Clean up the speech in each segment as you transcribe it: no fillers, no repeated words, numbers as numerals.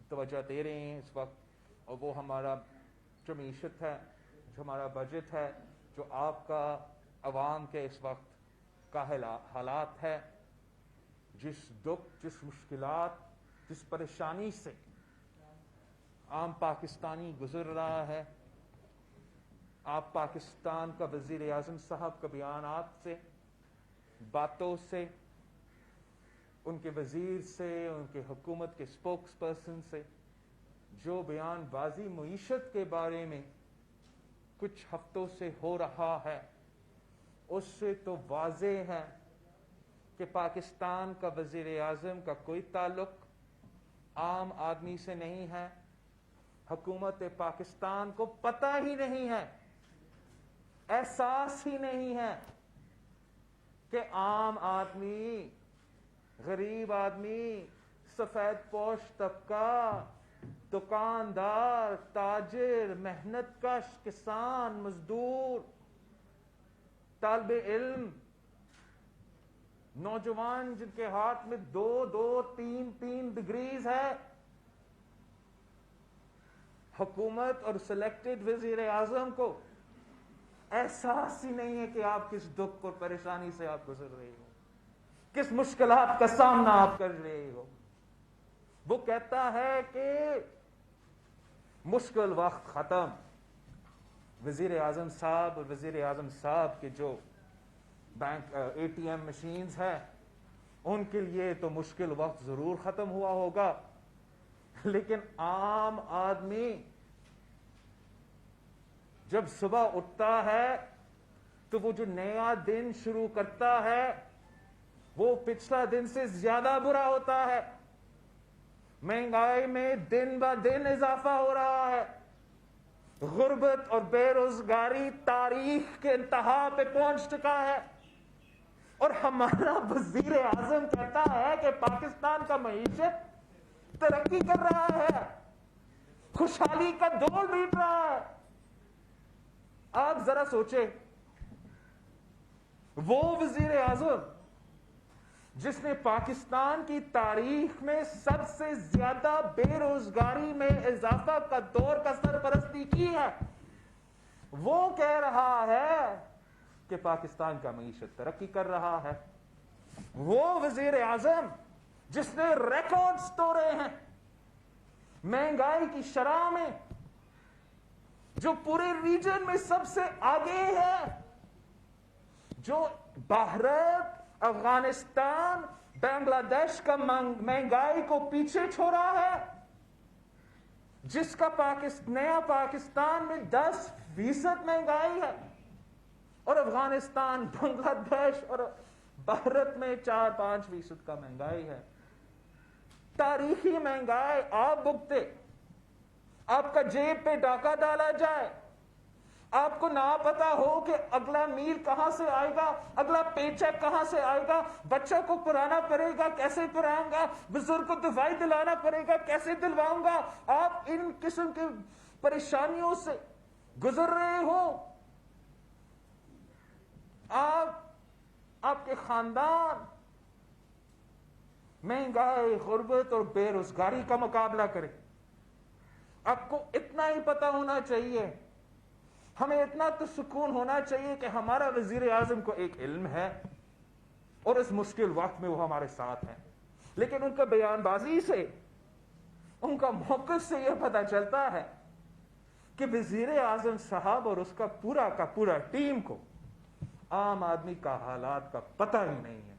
توجہ دے رہے ہیں اس وقت، اور وہ ہمارا جو معیشت ہے، جو ہمارا بجٹ ہے، جو آپ کا عوام کے اس وقت کا حالات ہے، جس دکھ، جس مشکلات، جس پریشانی سے عام پاکستانی گزر رہا ہے. آپ پاکستان کا وزیر اعظم صاحب کا بیانات سے، باتوں سے، ان کے وزیر سے، ان کے حکومت کے اسپوکس پرسن سے جو بیان بازی معیشت کے بارے میں کچھ ہفتوں سے ہو رہا ہے، اس سے تو واضح ہے کہ پاکستان کا وزیر اعظم کا کوئی تعلق عام آدمی سے نہیں ہے. حکومت پاکستان کو پتہ ہی نہیں ہے، احساس ہی نہیں ہے کہ عام آدمی، غریب آدمی، سفید پوش طبقہ، دکاندار، تاجر، محنت کش، کسان، مزدور، طالب علم، نوجوان جن کے ہاتھ میں 2 3 ڈگریز ہے، حکومت اور سلیکٹڈ وزیر اعظم کو احساس ہی نہیں ہے کہ آپ کس دکھ اور پریشانی سے آپ گزر رہے ہو، کس مشکلات کا سامنا آپ کر رہے ہو. وہ کہتا ہے کہ مشکل وقت ختم. وزیر اعظم صاحب اور وزیر اعظم صاحب کے جو بینک ATM مشینز ہیں، ان کے لیے تو مشکل وقت ضرور ختم ہوا ہوگا، لیکن عام آدمی جب صبح اٹھتا ہے تو وہ جو نیا دن شروع کرتا ہے وہ پچھلا دن سے زیادہ برا ہوتا ہے. مہنگائی میں دن بہ دن اضافہ ہو رہا ہے، غربت اور بے روزگاری تاریخ کے انتہا پہ پہنچ چکا ہے، اور ہمارا وزیر اعظم کہتا ہے کہ پاکستان کا معیشت ترقی کر رہا ہے، خوشحالی کا دور بیت رہا ہے. آپ ذرا سوچیں، وہ وزیر اعظم جس نے پاکستان کی تاریخ میں سب سے زیادہ بے روزگاری میں اضافہ کا دور کا سرپرستی کی ہے، وہ کہہ رہا ہے کہ پاکستان کا معیشت ترقی کر رہا ہے. وہ وزیر اعظم جس نے ریکارڈز توڑے ہیں مہنگائی کی شرح میں، جو پورے ریجن میں سب سے آگے ہے، جو بھارت، افغانستان، بنگلہ دیش کا مہنگائی کو پیچھے چھوڑا ہے، جس کا نیا پاکستان میں 10% مہنگائی ہے، اور افغانستان، بنگلہ دیش اور بھارت میں 4-5% کا مہنگائی ہے. تاریخی مہنگائی آپ بھگتے، آپ کا جیب پہ ڈاکہ ڈالا جائے، آپ کو نہ پتا ہو کہ اگلا میل کہاں سے آئے گا، اگلا پے چیک کہاں سے آئے گا، بچوں کو پڑھانا پڑے گا، کیسے پڑھاؤں گا، بزرگ کو دوائی دلانا پڑے گا، کیسے دلواؤں گا. آپ ان قسم کی پریشانیوں سے گزر رہے ہو. آپ کے خاندان مہنگائی، غربت اور بے روزگاری کا مقابلہ کرے. آپ کو اتنا ہی پتا ہونا چاہیے، ہمیں اتنا تو سکون ہونا چاہیے کہ ہمارا وزیر اعظم کو ایک علم ہے اور اس مشکل وقت میں وہ ہمارے ساتھ ہیں. لیکن ان کا بیان بازی سے، ان کا موقف سے یہ پتا چلتا ہے کہ وزیر اعظم صاحب اور اس کا پورا ٹیم کو عام آدمی کا حالات کا پتہ ہی نہیں ہے.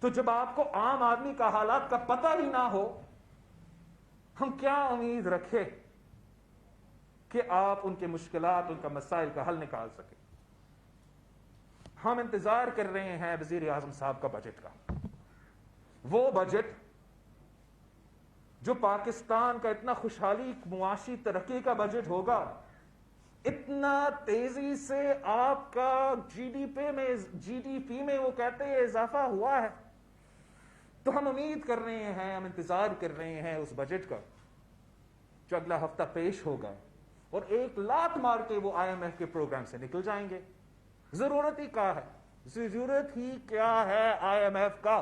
تو جب آپ کو عام آدمی کا حالات کا پتہ ہی نہ ہو، ہم کیا امید رکھیں کہ آپ ان کے مشکلات، ان کا مسائل کا حل نکال سکیں. ہم انتظار کر رہے ہیں وزیر اعظم صاحب کا بجٹ کا، وہ بجٹ جو پاکستان کا اتنا خوشحالی معاشی ترقی کا بجٹ ہوگا. اتنا تیزی سے آپ کا جی ڈی پی میں وہ کہتے ہیں اضافہ ہوا ہے. تو ہم امید کر رہے ہیں، ہم انتظار کر رہے ہیں اس بجٹ کا جو اگلا ہفتہ پیش ہوگا، اور ایک لات مار کے وہ IMF کے پروگرام سے نکل جائیں گے. ضرورت ہی کیا ہے IMF کا؟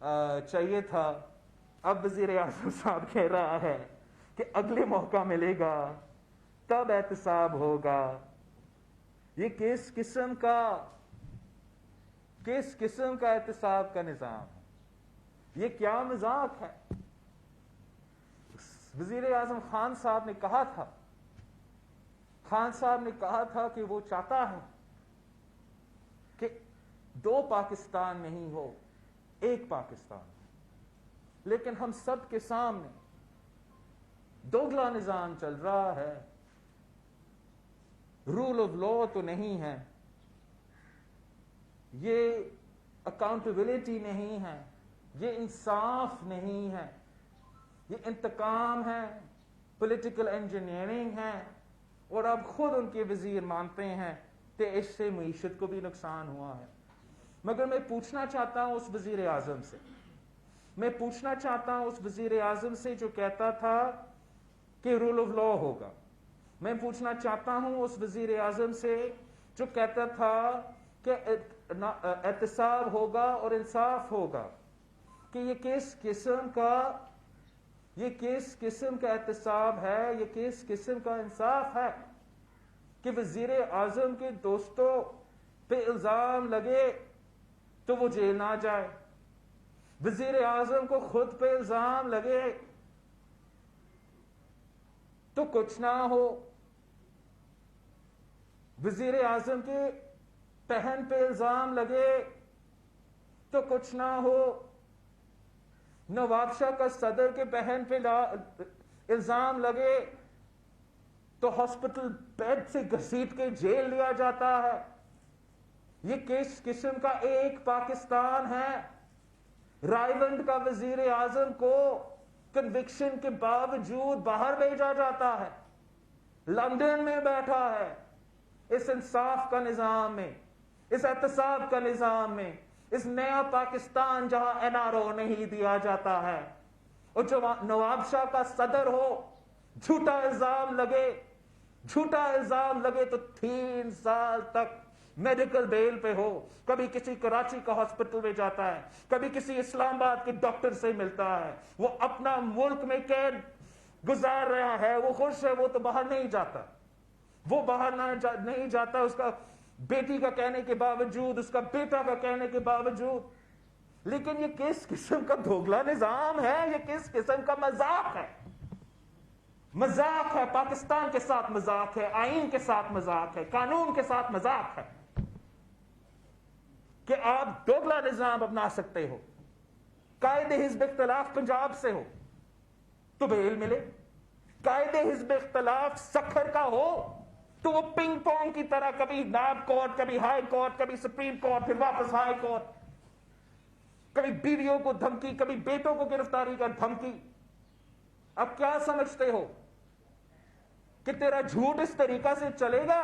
چاہیے تھا. اب وزیر اعظم صاحب کہہ رہا ہے کہ اگلے موقع ملے گا تب احتساب ہوگا. یہ کس قسم کا احتساب کا نظام ہے؟ یہ کیا مذاق ہے؟ وزیر اعظم خان صاحب نے کہا تھا کہ وہ چاہتا ہے کہ 2 پاکستان نہیں ہو، ایک پاکستان. لیکن ہم سب کے سامنے دوگلا نظام چل رہا ہے. رول آف لا تو نہیں ہے، یہ اکاؤنٹیبلٹی نہیں ہے، یہ انصاف نہیں ہے، یہ انتقام ہے، پولیٹیکل انجینئرنگ ہے. اور اب خود ان کے وزیر مانتے ہیں کہ اس سے معیشت کو بھی نقصان ہوا ہے. مگر میں پوچھنا چاہتا ہوں اس وزیر اعظم سے جو کہتا تھا کہ رول آف لا ہوگا. میں پوچھنا چاہتا ہوں اس وزیر اعظم سے جو کہتا تھا کہ احتساب ہوگا اور انصاف ہوگا، کہ یہ کس قسم کا احتساب ہے، یہ کس قسم کا انصاف ہے کہ وزیر اعظم کے دوستوں پہ الزام لگے تو وہ جیل نہ جائے، وزیر اعظم کو خود پہ الزام لگے تو کچھ نہ ہو، وزیر اعظم کے بہن پہ الزام لگے تو کچھ نہ ہو، نواب شاہ کا صدر کے بہن پہ الزام لگے تو ہاسپٹل بیڈ سے گھسیٹ کے جیل لیا جاتا ہے. یہ کس قسم کا ایک پاکستان ہے؟ رائیونڈ کا وزیر اعظم کو کنوکشن کے باوجود باہر بھیجا جاتا ہے، لندن میں بیٹھا ہے. اس انصاف کا نظام میں، اس احتساب کا نظام میں، اس نیا پاکستان جہاں NRO نہیں دیا جاتا ہے، اور جو نواب شاہ کا صدر ہو، جھوٹا الزام لگے تو 3 سال تک میڈیکل بیل پہ ہو، کبھی کسی کراچی کا ہاسپٹل میں جاتا ہے، کبھی کسی اسلام آباد کے ڈاکٹر سے ملتا ہے، وہ اپنا ملک میں قید گزار رہا ہے، وہ خوش ہے، وہ تو باہر نہیں جاتا، اس کا بیٹی کا کہنے کے باوجود، اس کا بیٹا کا کہنے کے باوجود. لیکن یہ کس قسم کا دوگلا نظام ہے؟ یہ کس قسم کا مذاق ہے؟ پاکستان کے ساتھ مذاق ہے، آئین کے ساتھ مذاق ہے، قانون کے ساتھ مذاق ہے کہ آپ دوگلا نظام اپنا سکتے ہو. قائد حزب اختلاف پنجاب سے ہو تو بیل ملے، قائد حزب اختلاف سکھر کا ہو تو وہ پنگ پونگ کی طرح کبھی نائب کورٹ، کبھی ہائی کورٹ، کبھی سپریم کورٹ، پھر واپس ہائی کورٹ، کبھی بیویوں کو دھمکی، کبھی بیٹوں کو گرفتاری کا دھمکی. اب کیا سمجھتے ہو کہ تیرا جھوٹ اس طریقہ سے چلے گا؟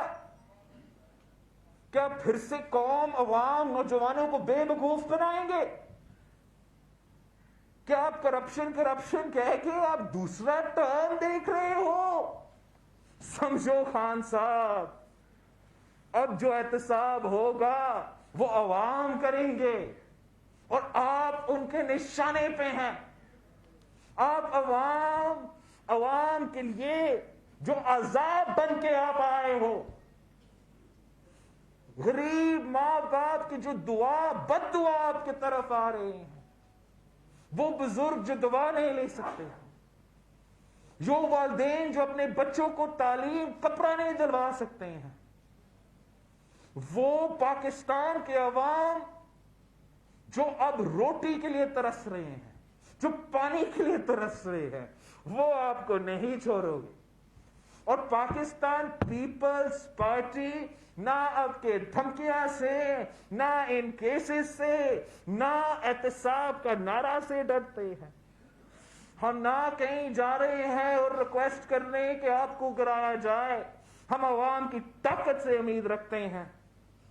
کیا پھر سے قوم، عوام، نوجوانوں کو بے وقوف بنائیں گے؟ کیا آپ کرپشن کہہ کے آپ دوسرا ٹرم دیکھ رہے ہو؟ سمجھو خان صاحب، اب جو احتساب ہوگا وہ عوام کریں گے، اور آپ ان کے نشانے پہ ہیں. آپ عوام کے لیے جو عذاب بن کے آپ آئے ہو، غریب ماں باپ کی جو بد دعا آپ کی طرف آ رہے ہیں، وہ بزرگ جو دعا نہیں لے سکتے، جو والدین جو اپنے بچوں کو تعلیم کپڑا نہیں دلوا سکتے ہیں، وہ پاکستان کے عوام جو اب روٹی کے لیے ترس رہے ہیں، جو پانی کے لیے ترس رہے ہیں، وہ آپ کو نہیں چھوڑو گے. اور پاکستان پیپلز پارٹی نہ اب کے دھمکیاں سے، نہ ان کیسز سے، نہ احتساب کا نعرہ سے ڈرتے ہیں. ہم نہ کہیں جا رہے ہیں اور ریکویسٹ کرنے کہ آپ کو گرایا جائے. ہم عوام کی طاقت سے امید رکھتے ہیں،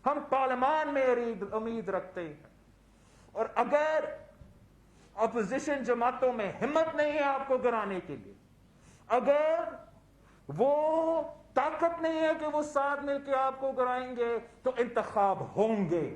ہم پارلیمان میں امید رکھتے ہیں. اور اگر اپوزیشن جماعتوں میں ہمت نہیں ہے آپ کو گرانے کے لیے، اگر وہ طاقت نہیں ہے کہ وہ ساتھ مل کے آپ کو گرائیں گے، تو انتخاب ہوں گے.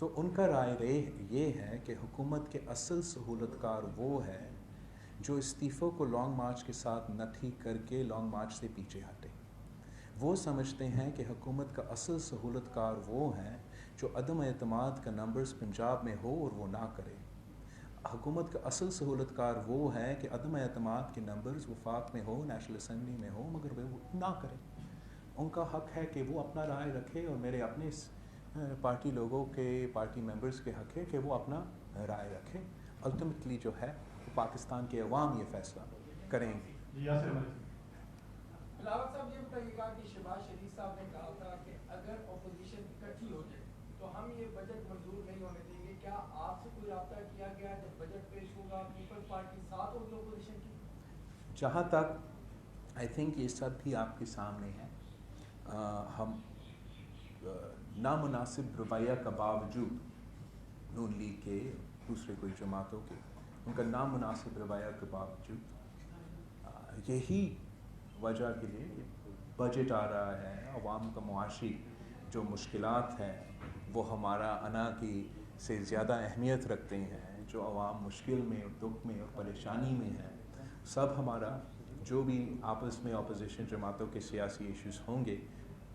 تو ان کا رائے یہ ہے کہ حکومت کے اصل سہولت کار وہ ہے جو استعفوں کو لانگ مارچ کے ساتھ نہ ٹھیک کر کے لانگ مارچ سے پیچھے ہٹے. وہ سمجھتے ہیں کہ حکومت کا اصل سہولت کار وہ ہے جو عدم اعتماد کا نمبرز پنجاب میں ہو اور وہ نہ کرے. حکومت کا اصل سہولت کار وہ ہے کہ عدم اعتماد کے نمبرز وفاق میں ہو، نیشنل اسمبلی میں ہو، مگر وہ نہ کرے. ان کا حق ہے کہ وہ اپنا رائے رکھے، اور میرے اپنے پارٹی لوگوں کے پارٹی ممبرز کے حق ہے کہ وہ اپنا رائے رکھے. الٹیمیٹلی جو ہے وہ پاکستان کے عوام یہ فیصلہ کریں گے. بلاول صاحب یہ بتائیے گا کہ شہباز شریف صاحب نے کہا تھا کہ اگر اپوزیشن اکٹھی ہو جائے تو ہم یہ بجٹ منظور نہیں ہونے دیں گے. کیا آپ سے کوئی رابطہ کیا گیا جب بجٹ پیش ہوگا پیپلز پارٹی ساتھ ہوگی اپوزیشن کی؟ جہاں تک آئی تھنک یہ سب بھی آپ کے سامنے ہے. ہم نامناسب رویہ کا باوجود نون لیگ کے دوسرے کوئی جماعتوں کے ان کا نامناسب رویہ کے باوجود یہی وجہ کے لیے بجٹ آ رہا ہے. عوام کا معاشی جو مشکلات ہیں وہ ہمارا انا کی سے زیادہ اہمیت رکھتے ہیں. جو عوام مشکل میں اور دکھ میں اور پریشانی میں ہے، سب ہمارا جو بھی آپس میں اپوزیشن جماعتوں کے سیاسی ایشوز ہوں گے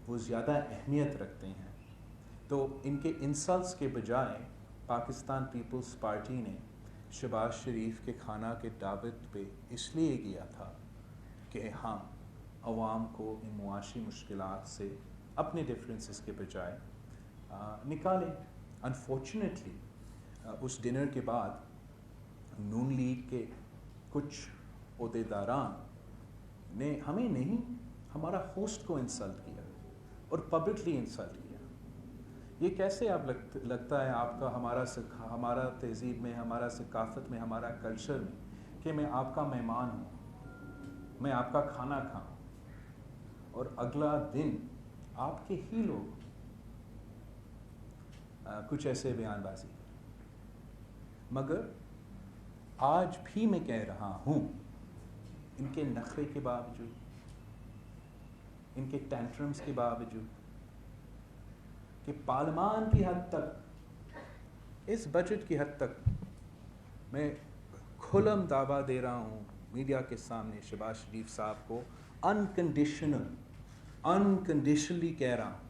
وہ زیادہ اہمیت رکھتے ہیں. تو ان کے انسلٹس کے بجائے پاکستان پیپلز پارٹی نے شہباز شریف کے کھانا کے دعوت پہ اس لیے کیا تھا کہ ہم عوام کو ان معاشی مشکلات سے اپنے ڈفرینسز کے بجائے نکالیں. انفارچونیٹلی اس ڈنر کے بعد نون لیگ کے کچھ عہدیداران نے ہمیں نہیں، ہمارا ہوسٹ کو انسلٹ کیا اور پبلکلی انسلٹ کیا. یہ کیسے آپ لگتا ہے آپ کا ہمارا تہذیب میں، ہمارا ثقافت میں، ہمارا کلچر میں کہ میں آپ کا مہمان ہوں، میں آپ کا کھانا کھاؤں اور اگلا دن آپ کے ہی لوگ کچھ ایسے بیان بازی. مگر آج بھی میں کہہ رہا ہوں ان کے نخرے کے باوجود، ان کے ٹینٹرمز کے باوجود کہ پارلیمان کی حد تک، اس بجٹ کی حد تک میں کھلم دعویٰ دے رہا ہوں میڈیا کے سامنے شہباز شریف صاحب کو انکنڈیشنلی کہہ رہا ہوں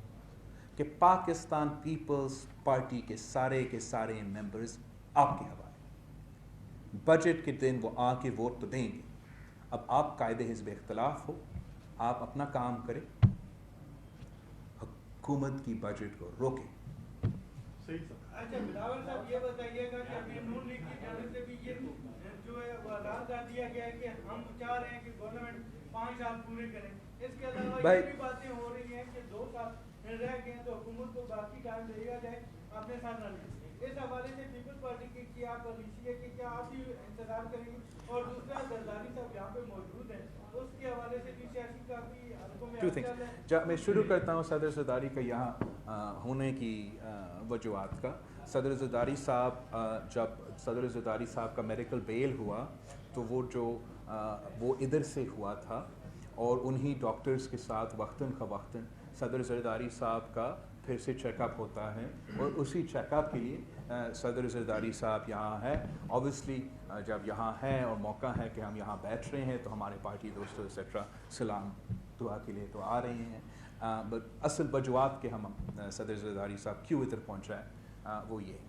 کہ پاکستان پیپلز پارٹی کے سارے ممبرز آپ کے حوالے. بجٹ کے دن وہ آ کے ووٹ تو دیں گے. اب آپ قائد حزب اختلاف ہو، آپ اپنا کام کریں، حکومت کی بجٹ کو روکیں. اچھا بلاول صاحب یہ بتائیے گا کہ ابھی نون لیگ کی جانب سے بھی یہ جو ہے وہ اعلان کر دیا گیا ہے کہ ہم چاہ رہے ہیں کہ گورنمنٹ 5 سال پورے کریں. اس کے علاوہ یہ بھی باتیں ہو رہی ہیں کہ 2 سال رہ گئے ہیں تو حکومت کو باقی ٹائم دیا جائے اپنے ساتھ رہ لیں. اس حوالے سے پیپلز پارٹی کی کیا پالیسی ہے کہ کیا آپ بھی انتظار کریں گے؟ اور دوسرا زرداری صاحب یہاں پہ موجود ہیں، اس کے حوالے سے بھی سیاسی کافی حلقوں میں میں شروع کرتا ہوں صدر زرداری کا یہاں ہونے کی وجوہات کا. صدر زرداری صاحب جب صدر زرداری صاحب کا میڈیکل بیل ہوا تو وہ ادھر سے ہوا تھا اور انہی ڈاکٹرز کے ساتھ وقتاً فوقتاً صدر زرداری صاحب کا پھر سے چیک اپ ہوتا ہے اور اسی چیک اپ کے لیے صدر زرداری صاحب یہاں ہے. اوبیسلی جب یہاں ہے اور موقع ہے کہ ہم یہاں بیٹھ رہے ہیں تو ہمارے پارٹی دوستوں ایٹسٹرا سلام دعا کے لیے تو آ رہے ہیں. اصل وجوہات کے ہم صدر زرداری صاحب کیوں ادھر پہنچا ہے وہ یہ ہے.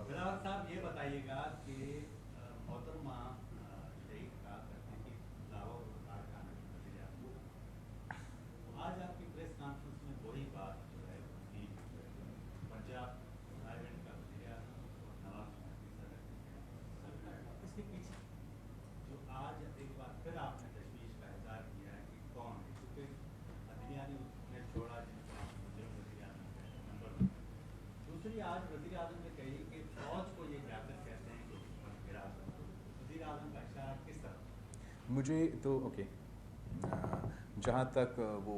بلاول صاحب یہ بتائیے گا کہ محترمہ آج آپ کی پریس کانفرنس میں وہی بات جو ہے کہ پنجاب آئیلینڈ کا وزیر اعظم اور نواز شریف اس کے پیچھے جو آج ایک بار پھر آپ نے تشویش کا اظہار کیا ہے کہ کون ہے، کیونکہ عدلیہ نے چھوڑا جن کو وزیر اعظم نمبر. دوسری آج وزیر اعظم نے کہی کہ فوج کو یہ جا کر کہتے ہیں کہ حکومت گرا کر. وزیر اعظم کا اشارہ کس طرح؟ مجھے تو اوکے جہاں تک وہ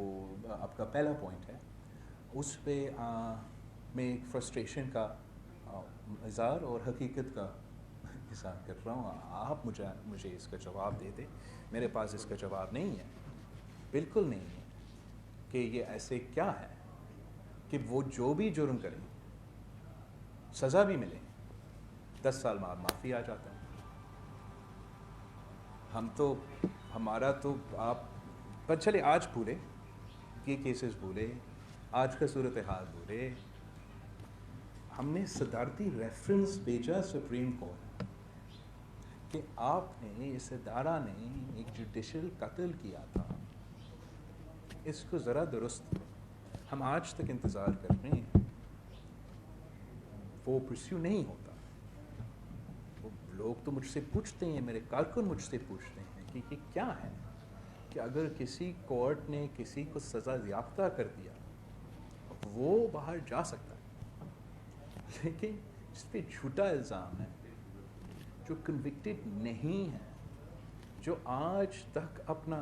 آپ کا پہلا پوائنٹ ہے اس پہ میں ایک فرسٹریشن کا اظہار اور حقیقت کا اظہار کر رہا ہوں. آپ مجھے اس کا جواب دے دیں. میرے پاس اس کا جواب نہیں ہے، بالکل نہیں ہے کہ یہ ایسے کیا ہے کہ وہ جو بھی جرم کریں سزا بھی ملے 10 سال بعد معافی آ جاتا ہے. ہم تو ہمارا تو آپ پر چلے آج بھولے یہ کیسز بھولے, آج کا صورتحال بھولے. ہم نے صدارتی ریفرنس بھیجا سپریم کورٹ کہ آپ نے اس ادارہ نے ایک جوڈیشل قتل کیا تھا, اس کو ذرا درست. ہم آج تک انتظار کر رہے ہیں, وہ پرسیو نہیں ہوتا. وہ لوگ تو مجھ سے پوچھتے ہیں, میرے کارکن مجھ سے پوچھتے ہیں کہ یہ کیا ہے کہ اگر کسی کورٹ نے کسی کو سزا یافتہ کر دیا وہ باہر جا سکتا ہے, لیکن جس پہ جھوٹا الزام ہے, جو کنوکٹڈ نہیں ہے, جو آج تک اپنا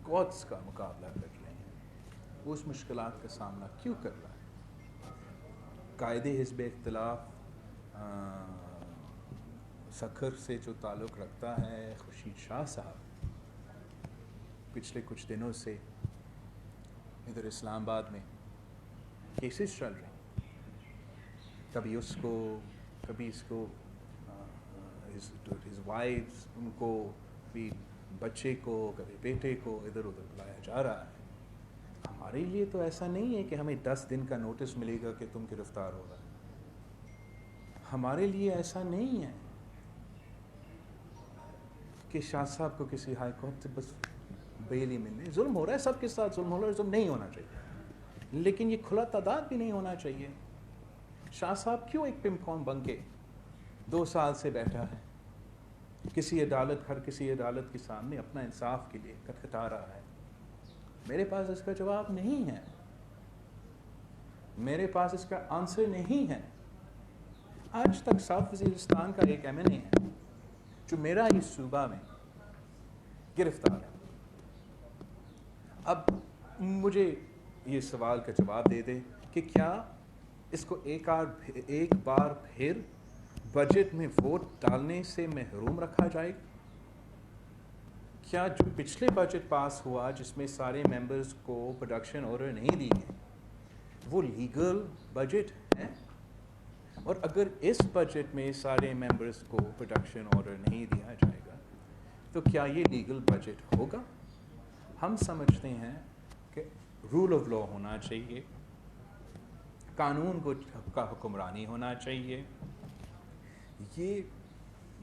کورٹس کا مقابلہ کر رہے ہیں, وہ اس مشکلات کا سامنا کیوں کر رہا ہے؟ قائد حزب اختلاف سکھر سے جو تعلق رکھتا ہے خورشید شاہ صاحب, پچھلے کچھ دنوں سے ادھر اسلام آباد میں کیسز چل رہے ہیں, کبھی اس کو, کبھی اس کو, his wives, ان کو بھی بچے کو, کبھی بیٹے کو ادھر ادھر بلایا جا رہا ہے. ہمارے لیے تو ایسا نہیں ہے کہ ہمیں 10 دن کا نوٹس ملے گا کہ تم گرفتار ہو رہا ہے. ہمارے لیے ایسا نہیں ہے کہ شاہ صاحب کو کسی ہائی کورٹ سے بس بیل ہی ملنے. ظلم ہو رہا ہے, سب کے ساتھ ظلم ہو رہا ہے, ظلم نہیں ہونا چاہیے, لیکن یہ کھلا تعداد بھی نہیں ہونا چاہیے. شاہ صاحب کیوں ایک پمپون بن کے 2 سال سے بیٹھا ہے کسی عدالت, ہر کسی عدالت کے سامنے اپنا انصاف کے لیے کٹکھٹا رہا ہے؟ میرے پاس اس کا جواب نہیں ہے, میرے پاس اس کا آنسر نہیں ہے. آج تک ساؤتھ وزیرستان کا ایک ایم این اے ہے جو میرا ہی صوبہ میں گرفتار ہے. اب مجھے یہ سوال کا جواب دے دے کہ کیا اس کو ایک بار پھر بجٹ میں ووٹ ڈالنے سے محروم رکھا جائے گا؟ کیا جو پچھلے بجٹ پاس ہوا جس میں سارے ممبرز کو پروڈکشن آرڈر نہیں دی گئی وہ لیگل بجٹ ہے؟ اور اگر اس بجٹ میں سارے ممبرز کو پروڈکشن آرڈر نہیں دیا جائے گا تو کیا یہ لیگل بجٹ ہوگا؟ ہم سمجھتے ہیں کہ رول آف لا ہونا چاہیے, قانون کا حکمرانی ہونا چاہیے. یہ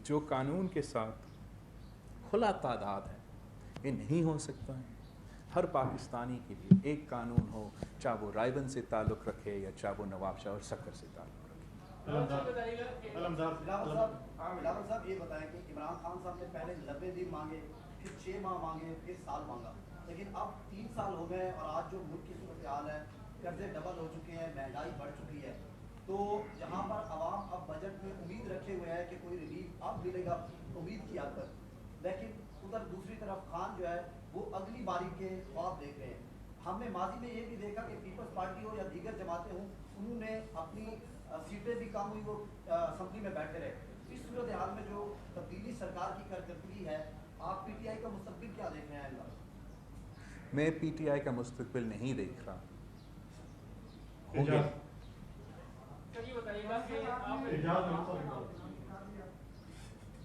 جو قانون کے ساتھ کھلا تعداد ہے یہ نہیں ہو سکتا ہے. ہر پاکستانی کے لیے ایک قانون ہو, چاہے وہ رائبن سے تعلق رکھے یا چاہے وہ نواب شاہ اور سکر سے تعلق رکھے. بلاول صاحب یہ بتائیں کہ عمران خان صاحب نے پہلے 90 دن مانگے, پھر 6 ماہ مانگے, پھر سال مانگا, لیکن اب 3 سال ہو گئے اور آج جو ملک کی صورتحال ہے, قرضے ڈبل ہو چکے ہیں, مہنگائی بڑھ چکی ہے, تو جہاں پر عوام اب بجٹ میں امید رکھے ہوئے ہے کہ کوئی ریلیف اب ملے گا امید کی حد تک, لیکن ادھر دوسری طرف خان جو ہے وہ اگلی باری کے خواب دیکھ رہے ہیں. ہم نے ماضی میں یہ بھی دیکھا کہ پیپلز پارٹی ہو یا دیگر جماعتیں ہوں, انہوں نے اپنی سیٹیں بھی کم ہوئی, وہ اسمبلی میں بیٹھے رہے. اس صورتحال میں جو تبدیلی سرکار کی کارکردگی ہے, آپ پی ٹی آئی کا مستقبل کیا دیکھ رہے ہیں؟ میں پی ٹی آئی کا مستقبل نہیں دیکھ رہا.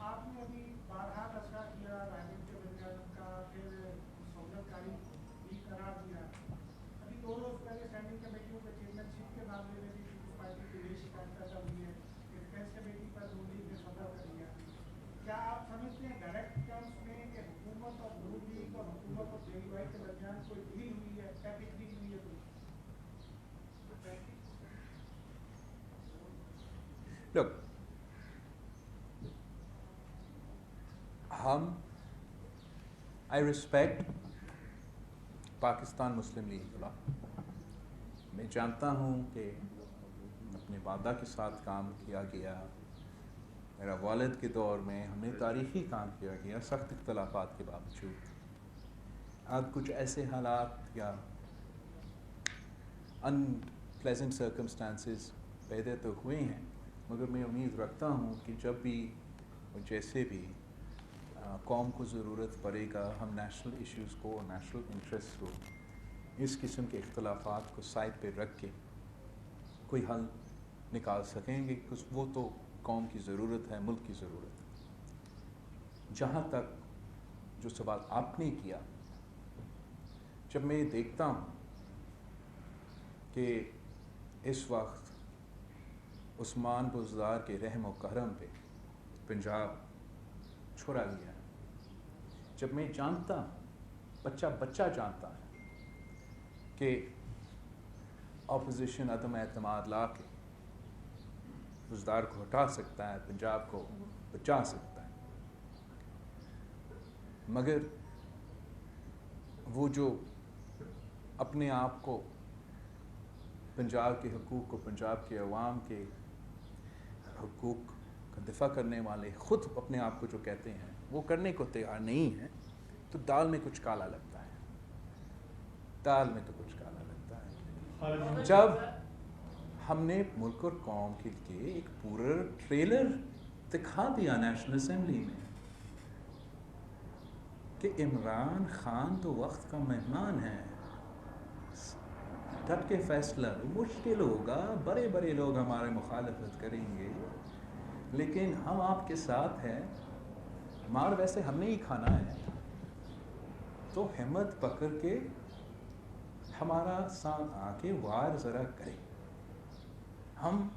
آپ نے ابھی بارہا تذکرہ کیا راجنیتی کے بنیاد کا, پھر سہولتکاری بھی قرار دیا. ابھی 2 روز پہلے اسٹینڈنگ کمیٹیوں کے چیئرمین شپ کے معاملے میں بھی پیپلز پارٹی کی یہ شکایت پیدا ہوئی ہے, ڈیفینس کمیٹی پر نون لیگ نے سودا کر دیا. کیا آپ سمجھتے ہیں ڈائریکٹ ٹرمس میں کہ حکومت اور نون لیگ اور حکومت اور جے ڈی وائی کے درمیان کوئی ڈیل ہوئی ہے, پیکج ڈیل ہوئی ہے؟ Look, I respect Pakistan Muslim league والا. میں جانتا ہوں کہ اپنے والدہ کے ساتھ کام کیا گیا, میرا والد کے دور میں ہم نے تاریخی کام کیا گیا سخت اختلافات کے باوجود. اب کچھ ایسے حالات یا unpleasant circumstances پیدا تو ہوئے ہیں, مگر میں امید رکھتا ہوں کہ جب بھی جیسے بھی قوم کو ضرورت پڑے گا ہم نیشنل ایشوز کو اور نیشنل انٹرسٹ کو اس قسم کے اختلافات کو سائڈ پہ رکھ کے کوئی حل نکال سکیں گے، وہ تو قوم کی ضرورت ہے، ملک کی ضرورت ہے۔ جہاں تک جو سوال آپ نے کیا، جب میں دیکھتا ہوں کہ اس وقت عثمان بزدار کے رحم و کرم پہ پنجاب چھوڑا گیا ہے، جب میں جانتا ہوں، بچہ جانتا ہے کہ اپوزیشن عدم اعتماد لا کے بزدار کو ہٹا سکتا ہے، پنجاب کو بچا سکتا ہے، مگر وہ جو اپنے آپ کو پنجاب کے حقوق کو، پنجاب کے عوام کے حقوق کا دفاع کرنے والے خود اپنے آپ کو جو کہتے ہیں وہ کرنے کو تیار نہیں ہیں، تو دال میں کچھ کالا لگتا ہے، دال میں تو کچھ کالا لگتا ہے۔ جب ہم نے ملک اور قوم کے لیے ایک پورا ٹریلر دکھا دیا نیشنل اسمبلی میں کہ عمران خان تو وقت کا مہمان ہے، ڈٹ کے فیصلہ مشکل ہوگا، بڑے بڑے لوگ ہمارے مخالفت کریں گے، لیکن ہم آپ کے ساتھ ہیں، مار ویسے ہم نے ہی کھانا ہے، تو ہمت پکڑ کے ہمارا ساتھ آ کے وار ذرا کریں، ہم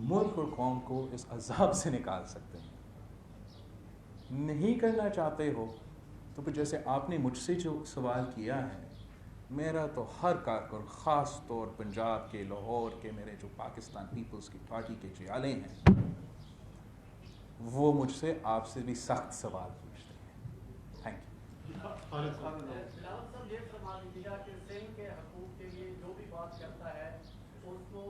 ملک اور قوم کو اس عذاب سے نکال سکتے ہیں۔ نہیں کرنا چاہتے ہو تو پھر جیسے آپ نے مجھ سے جو سوال کیا ہے، میرا تو ہر کارکن، خاص طور پنجاب کے، لاہور کے، میرے جو پاکستان پیپلز کی پارٹی کے جیالے ہیں، وہ مجھ سے آپ سے بھی سخت سوال پوچھتے ہیں۔ Thank you. بلاول صاحب یہ فرما دیجیے کہ سندھ کے حقوق کے لیے جو بھی بات کرتا ہے اس کو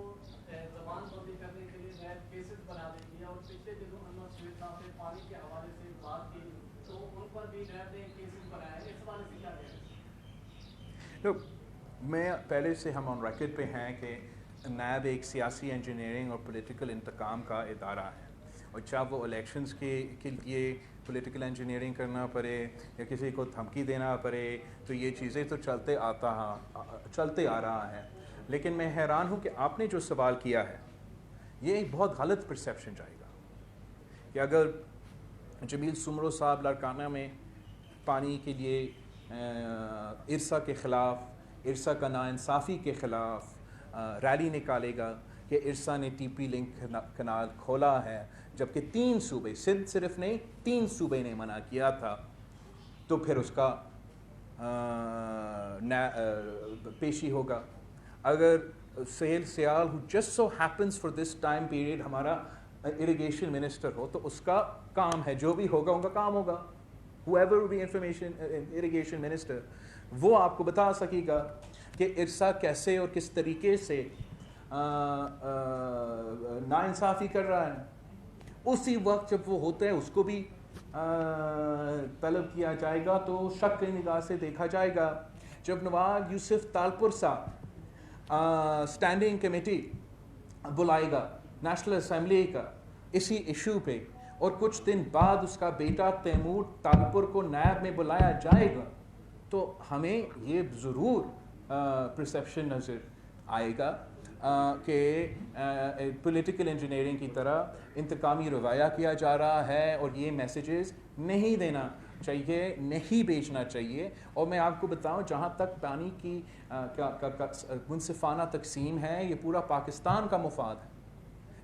زبان بندی کرنے کے لیے نئے کیسز بنا دیتی ہے، اور پچھلے دنوں انور شریف صاحب نے پانی کے حوالے سے بات کی تو ان پر بھی نئے کیسز بنائے ہیں، اس حوالے سے کیا کہہ رہے ہیں؟ میں پہلے سے ہم آن ریکارڈ پہ ہیں کہ نیب ایک سیاسی انجینئرنگ اور پولیٹیکل انتقام کا ادارہ ہے، اور چاہے وہ الیکشنز کے لیے پولیٹیکل انجینئرنگ کرنا پڑے یا کسی کو دھمکی دینا پڑے، تو یہ چیزیں تو چلتے آ رہا ہے۔ لیکن میں حیران ہوں کہ آپ نے جو سوال کیا ہے یہ ایک بہت غلط پرسیپشن جائے گا کہ اگر جمیل سمرو صاحب لاڑکانہ میں پانی کے لیے ارسا کے خلاف، ارسا کا ناانصافی کے خلاف ریلی نکالے گا کہ ارسا نے ٹی پی لنک کنال کھولا ہے، جبکہ 3 صوبے، سندھ صرف نہیں 3 صوبے نے منع کیا تھا، تو پھر اس کا پیشی ہوگا۔ اگر سہیل سیال who just so happens for this time period ہمارا اریگیشن منسٹر ہو تو اس کا کام ہے، جو بھی ہوگا ان کا کام ہوگا، whoever will be irrigation minister، وہ آپ کو بتا سکے گا کہ ارسا کیسے اور کس طریقے سے ناانصافی کر رہا ہے۔ اسی وقت جب وہ ہوتا ہے اس کو بھی طلب کیا جائے گا، تو شک کی نگاہ سے دیکھا جائے گا۔ جب نواب یوسف تالپور صاحب اسٹینڈنگ کمیٹی بلائے گا نیشنل اسمبلی کا اسی ایشو پہ، اور کچھ دن بعد اس کا بیٹا تیمور تالپور کو نیب میں بلایا جائے گا، تو ہمیں یہ ضرور پرسیپشن نظر آئے گا کہ پولیٹیکل انجینئرنگ کی طرح انتقامی رویہ کیا جا رہا ہے، اور یہ میسیجز نہیں دینا چاہیے، نہیں بیچنا چاہیے۔ اور میں آپ کو بتاؤں، جہاں تک پانی کی منصفانہ تقسیم ہے، یہ پورا پاکستان کا مفاد ہے۔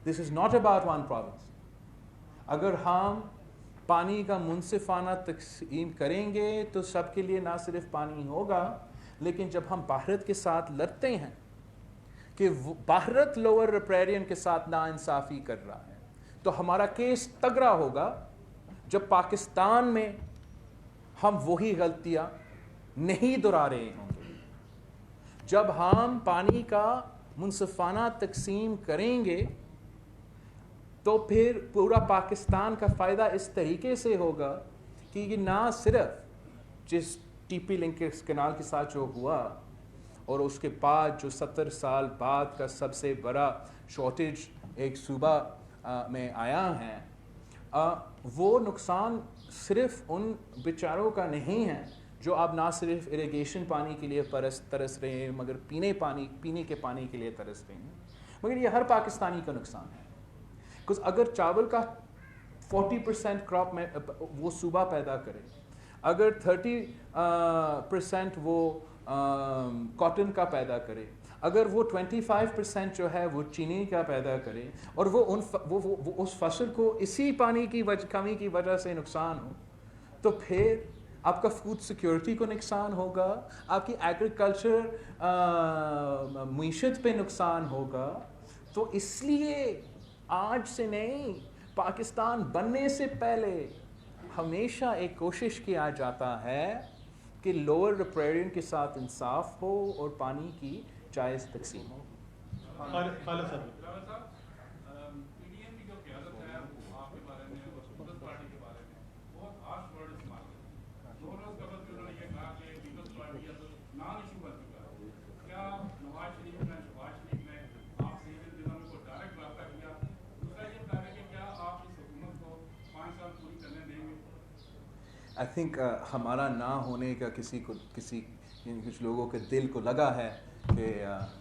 This is not about one province. اگر ہم پانی کا منصفانہ تقسیم کریں گے تو سب کے لیے نہ صرف پانی ہوگا، لیکن جب ہم بھارت کے ساتھ لڑتے ہیں کہ بھارت لوور ریپیرین کے ساتھ ناانصافی کر رہا ہے، تو ہمارا کیس تگڑا ہوگا جب پاکستان میں ہم وہی غلطیاں نہیں دہرا رہے ہوں گے۔ جب ہم پانی کا منصفانہ تقسیم کریں گے تو پھر پورا پاکستان کا فائدہ اس طریقے سے ہوگا کہ یہ نہ صرف جس ٹی پی لنک کنال کے ساتھ جو ہوا، اور اس کے بعد جو 70 سال بعد کا سب سے بڑا شارٹیج ایک صوبہ میں آیا ہے، وہ نقصان صرف ان بیچاروں کا نہیں ہے جو اب نہ صرف اریگیشن پانی کے لیے ترس رہے ہیں مگر پینے کے پانی کے لیے ترس رہے ہیں، مگر یہ ہر پاکستانی کا نقصان ہے. بکاز اگر چاول کا 40% کراپ میں وہ صوبہ پیدا کرے، اگر 30% وہ کاٹن کا پیدا کرے، اگر وہ 25% جو ہے وہ چینی کا پیدا کرے، اور وہ اس فصل کو اسی پانی کی کمی کی وجہ سے نقصان ہو، تو پھر آپ کا فوڈ سیکیورٹی کو نقصان ہوگا، آپ کی ایگریکلچر معیشت پہ نقصان ہوگا. تو اس لیے آج سے نہیں، پاکستان بننے سے پہلے ہمیشہ ایک کوشش کیا جاتا ہے کہ لوور ریپیرین کے ساتھ انصاف ہو اور پانی کی جائز تقسیم ہو. خالد صاحب PDM کی جو قیادت ہے وہ آپ کے بارے میں اور پیپلز پارٹی کے بارے میں بہت ہارش ورڈ استعمال کرتے ہیں. 2 روز قبل بھی انہوں نے یہ کہا کہ پیپلز پارٹی اب نان ایشو بن چکا ہے. کیا نواز شریف نے شہباز شریف نے آپ سے ان دنوں میں کوئی ڈائریکٹ رابطہ کیا؟ دوسرا یہ بتائیں کہ کیا آپ اس حکومت کو 5 سال پوری کرنے دیں گے؟ آئی تھنک ہمارا نہ ہونے کا کچھ لوگوں کے دل کو لگا ہے کہ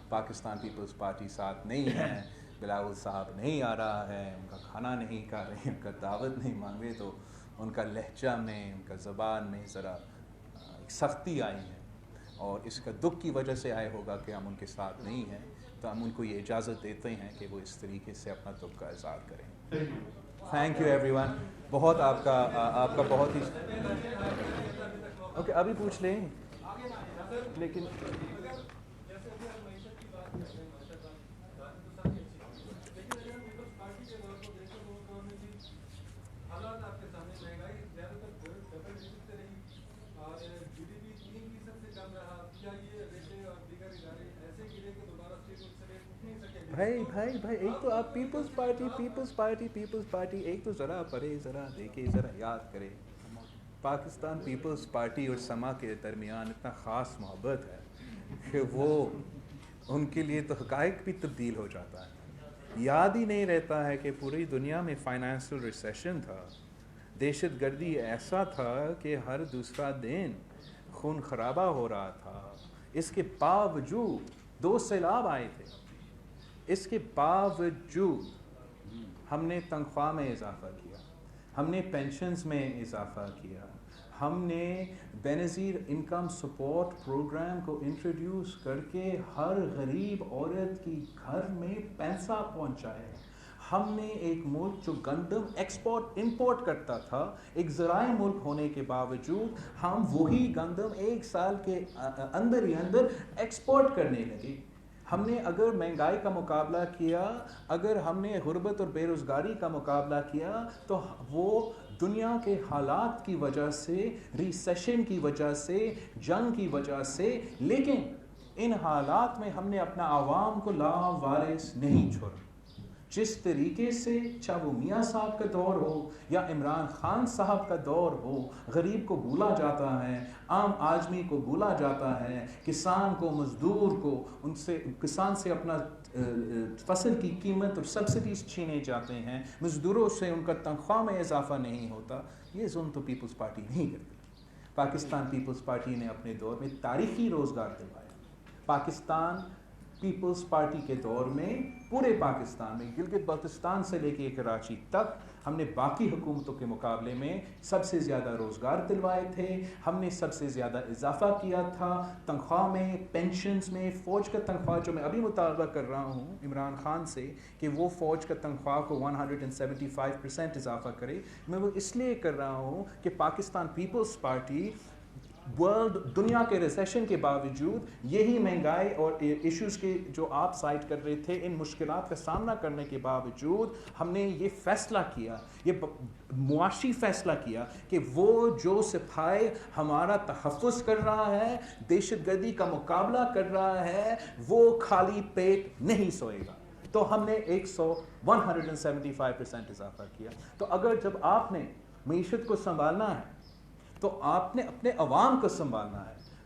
پاکستان پیپلز پارٹی ساتھ نہیں ہے، بلاول صاحب نہیں آ رہا ہے، ان کا کھانا نہیں کھا رہے، ان کا دعوت نہیں مانگ رہے، تو ان کا لہجہ میں، ان کا زبان میں ذرا ایک سختی آئی ہے، اور اس کا دکھ کی وجہ سے آئے ہوگا کہ ہم ان کے ساتھ نہیں ہیں. تو ہم ان کو یہ اجازت دیتے ہیں کہ وہ اس طریقے سے اپنا دکھ کا اظہار کریں. Thank you every one. بہت آپ کا بہت ہی اوکے ابھی پوچھ لیں لیکن بھائی ایک تو آپ پیپلز پارٹی ایک تو ذرا پڑھے، ذرا دیکھے، ذرا یاد کرے. پاکستان پیپلز پارٹی اور سما کے درمیان اتنا خاص محبت ہے کہ وہ ان کے لیے تو حقائق بھی تبدیل ہو جاتا ہے. یاد ہی نہیں رہتا ہے کہ پوری دنیا میں فائنینشیل ریسیشن تھا، دہشت گردی ایسا تھا کہ ہر دوسرا دن خون خرابہ ہو رہا تھا. اس کے باوجود 2 سیلاب آئے تھے، اس کے باوجود ہم نے تنخواہ میں اضافہ کیا، ہم نے پینشنز میں اضافہ کیا، ہم نے بینظیر انکم سپورٹ پروگرام کو انٹروڈیوس کر کے ہر غریب عورت کی گھر میں پیسہ پہنچایا. ہم نے ایک ملک جو گندم ایکسپورٹ امپورٹ کرتا تھا، ایک زرعی ملک ہونے کے باوجود ہم وہی گندم 1 سال کے اندر ہی اندر ایکسپورٹ کرنے لگے. ہم نے اگر مہنگائی کا مقابلہ کیا، اگر ہم نے غربت اور بے روزگاری کا مقابلہ کیا، تو وہ دنیا کے حالات کی وجہ سے، ریسیشن کی وجہ سے، جنگ کی وجہ سے، لیکن ان حالات میں ہم نے اپنا عوام کو لاوارث نہیں چھوڑا. جس طریقے سے چاہے وہ میاں صاحب کا دور ہو یا عمران خان صاحب کا دور ہو، غریب کو بھولا جاتا ہے، عام آدمی کو بھولا جاتا ہے، کسان کو، مزدور کو، کسان سے اپنا فصل کی قیمت اور سبسڈیز چھینے جاتے ہیں، مزدوروں سے ان کا تنخواہ میں اضافہ نہیں ہوتا. یہ ظلم تو پیپلز پارٹی نہیں کرتی. پاکستان پیپلز پارٹی نے اپنے دور میں تاریخی روزگار دلوایا. پاکستان پیپلز پارٹی کے دور میں پورے پاکستان میں، گلگت بلتستان سے لے کے کراچی تک، ہم نے باقی حکومتوں کے مقابلے میں سب سے زیادہ روزگار دلوائے تھے. ہم نے سب سے زیادہ اضافہ کیا تھا تنخواہ میں، پینشنز میں. فوج کا تنخواہ جو میں ابھی مطالبہ کر رہا ہوں عمران خان سے کہ وہ فوج کا تنخواہ کو 175% اضافہ کرے، میں وہ اس لیے کر رہا ہوں کہ پاکستان پیپلز پارٹی دنیا کے ریسیشن کے باوجود، یہی مہنگائی اور ایشوز کے جو آپ سائٹ کر رہے تھے، ان مشکلات کا سامنا کرنے کے باوجود ہم نے یہ فیصلہ کیا، یہ معاشی فیصلہ کیا کہ وہ جو سپاہی ہمارا تحفظ کر رہا ہے، دہشت گردی کا مقابلہ کر رہا ہے، وہ خالی پیٹ نہیں سوئے گا. تو ہم نے 175% اضافہ کیا. تو اگر جب آپ نے معیشت کو سنبھالنا ہے تو آپ نے اپنے عوام کو سنبھالنا ہے.